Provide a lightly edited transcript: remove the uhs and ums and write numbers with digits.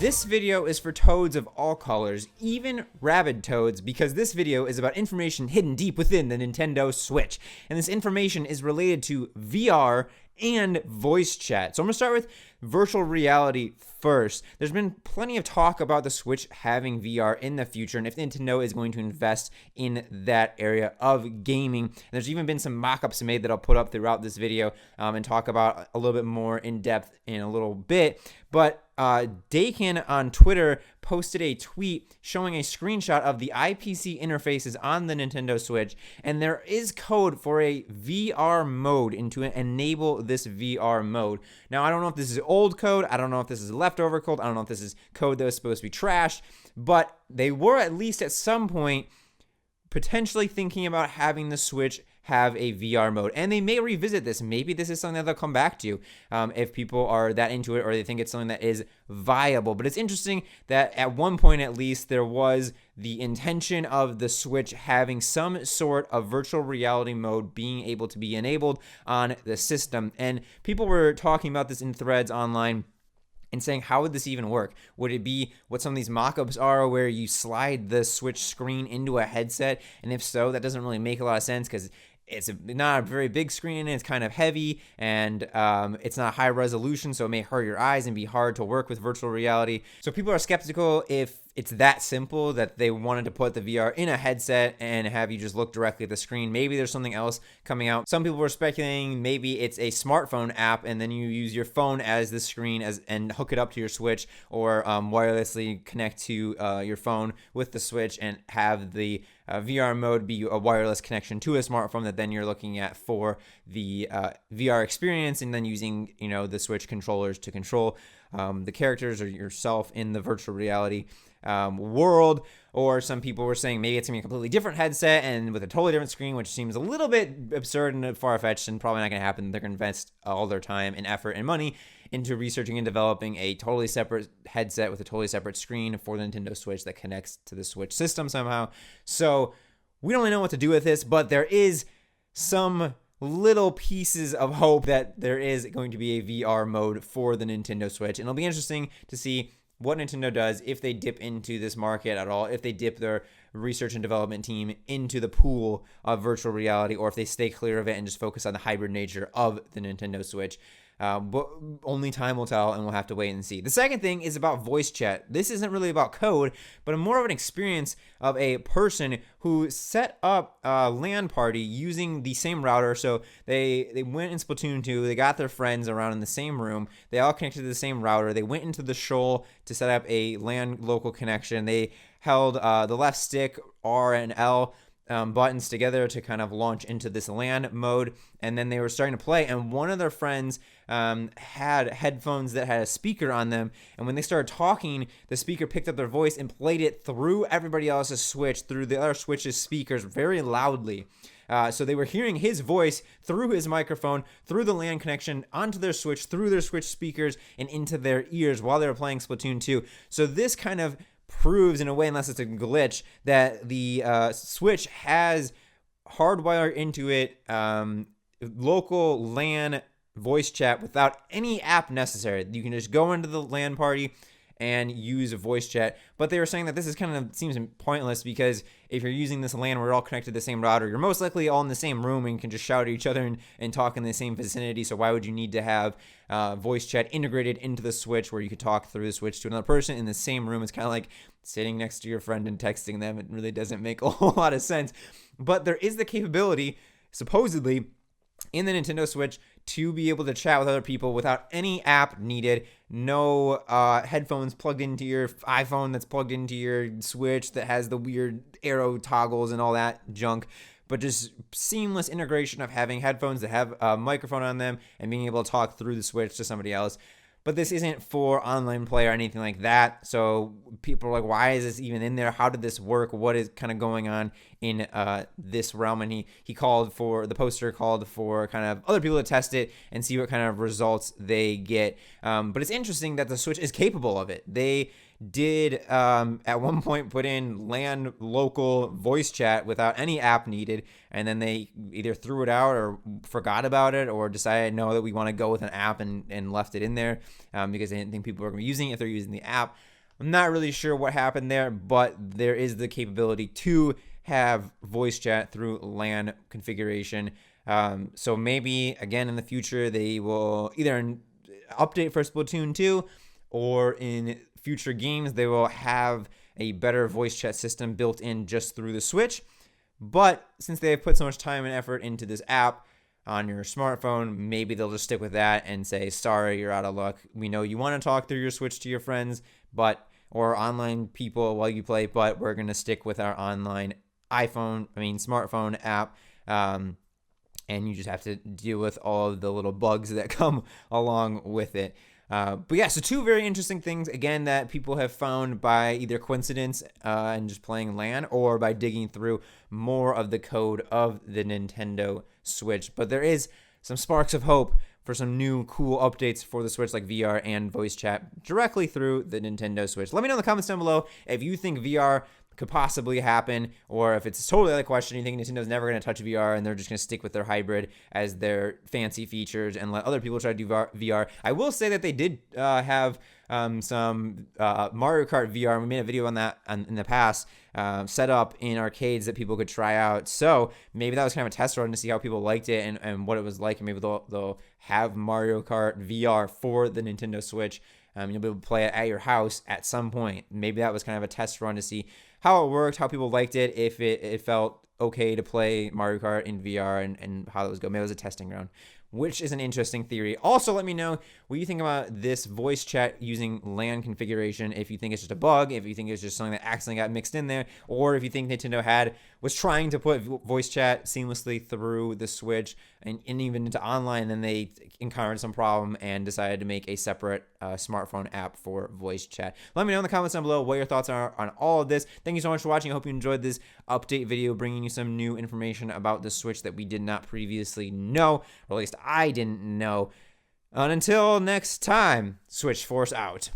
This video is for toads of all colors, even rabid toads, because this video is about information hidden deep within the Nintendo Switch. And this information is related to VR and voice chat. So I'm going to start with virtual reality first. There's been plenty of talk about the Switch having VR in the future and if Nintendo is going to invest in that area of gaming. And there's even been some mock-ups made that I'll put up throughout this video and talk about a little bit more in depth in a little bit. But Dakin on Twitter posted a tweet showing a screenshot of the IPC interfaces on the Nintendo Switch, and there is code for a VR mode and to enable this VR mode. Now, I don't know if this is old code, I don't know if this is leftover code, I don't know if this is code that was supposed to be trashed, but they were at least at some point potentially thinking about having the Switch have a VR mode, and they may revisit this. Maybe this is something that they'll come back to if people are that into it or they think it's something that is viable. But it's interesting that at one point at least there was the intention of the Switch having some sort of virtual reality mode being able to be enabled on the system, and people were talking about this in threads online and saying, how would this even work? Would it be what some of these mock-ups are where you slide the Switch screen into a headset? And if so, that doesn't really make a lot of sense because it's not a very big screen and it's kind of heavy and it's not high resolution, so it may hurt your eyes and be hard to work with virtual reality. So people are skeptical if it's that simple that they wanted to put the VR in a headset and have you just look directly at the screen. Maybe there's something else coming out. Some people were speculating maybe it's a smartphone app and then you use your phone as the screen and hook it up to your Switch, or wirelessly connect to your phone with the Switch and have the VR mode be a wireless connection to a smartphone that then you're looking at for the VR experience, and then using the Switch controllers to control the characters or yourself in the virtual reality world. Or some people were saying maybe it's gonna be a completely different headset and with a totally different screen, which seems a little bit absurd and far-fetched and probably not gonna happen. They're gonna invest all their time and effort and money into researching and developing a totally separate headset with a totally separate screen for the Nintendo Switch that connects to the Switch system somehow. So we don't really know what to do with this, but there is some little pieces of hope that there is going to be a VR mode for the Nintendo Switch. And it'll be interesting to see what Nintendo does if they dip into this market at all, if they dip their research and development team into the pool of virtual reality, or if they stay clear of it and just focus on the hybrid nature of the Nintendo Switch. But only time will tell, and we'll have to wait and see. The second thing is about voice chat. This isn't really about code, but more of an experience of a person who set up a LAN party using the same router. So they went in Splatoon 2, they got their friends around in the same room, they all connected to the same router, they went into the shoal to set up a LAN local connection, they held the left stick, R and L, buttons together to kind of launch into this LAN mode, and then they were starting to play, and one of their friends had headphones that had a speaker on them, and when they started talking, the speaker picked up their voice and played it through everybody else's Switch, through the other Switch's speakers very loudly. So they were hearing his voice through his microphone, through the LAN connection, onto their Switch, through their Switch speakers, and into their ears while they were playing Splatoon 2. So this kind of proves in a way, unless it's a glitch, that the Switch has hardwired into it local LAN voice chat without any app necessary. You can just go into the LAN party and use a voice chat. But they were saying that this is kind of seems pointless because if you're using this LAN, we're all connected to the same router, you're most likely all in the same room and can just shout at each other and talk in the same vicinity. So why would you need to have voice chat integrated into the Switch where you could talk through the Switch to another person in the same room? It's kind of like sitting next to your friend and texting them. It really doesn't make a whole lot of sense. But there is the capability, supposedly, in the Nintendo Switch to be able to chat with other people without any app needed, no headphones plugged into your iPhone that's plugged into your Switch that has the weird arrow toggles and all that junk, but just seamless integration of having headphones that have a microphone on them and being able to talk through the Switch to somebody else. But this isn't for online play or anything like that. So people are like, why is this even in there? How did this work? What is kind of going on in this realm? And the poster called for kind of other people to test it and see what kind of results they get. But it's interesting that the Switch is capable of it. They did at one point put in LAN local voice chat without any app needed, and then they either threw it out or forgot about it or decided no, that we want to go with an app and left it in there because they didn't think people were going to be using it if they're using the app. I'm not really sure what happened there, but there is the capability to have voice chat through LAN configuration. So maybe, again, in the future, they will either update for Splatoon 2 or in future games, they will have a better voice chat system built in just through the Switch. But since they have put so much time and effort into this app on your smartphone, maybe they'll just stick with that and say, sorry, you're out of luck. We know you want to talk through your Switch to your friends, or online people while you play, but we're going to stick with our online smartphone app. And you just have to deal with all of the little bugs that come along with it. But yeah, so two very interesting things, again, that people have found by either coincidence and just playing LAN, or by digging through more of the code of the Nintendo Switch. But there is some sparks of hope for some new cool updates for the Switch, like VR and voice chat directly through the Nintendo Switch. Let me know in the comments down below if you think VR could possibly happen, or if it's totally out of the question, you think Nintendo's never going to touch VR and they're just going to stick with their hybrid as their fancy features and let other people try to do VR. I will say that they did have some Mario Kart VR. We made a video on that in the past, set up in arcades that people could try out. So maybe that was kind of a test run to see how people liked it and what it was like. And maybe they'll have Mario Kart VR for the Nintendo Switch. You'll be able to play it at your house at some point. Maybe that was kind of a test run to see how it worked, how people liked it, if it felt okay to play Mario Kart in VR, and how it was going. Maybe it was a testing ground, which is an interesting theory. Also, let me know what you think about this voice chat using LAN configuration. If you think it's just a bug, if you think it's just something that accidentally got mixed in there, or if you think Nintendo was trying to put voice chat seamlessly through the Switch and even into online, and then they encountered some problem and decided to make a separate smartphone app for voice chat. Let me know in the comments down below what your thoughts are on all of this. Thank you so much for watching. I hope you enjoyed this update video, bringing you some new information about the Switch that we did not previously know, or at least I didn't know. And until next time, Switch Force out.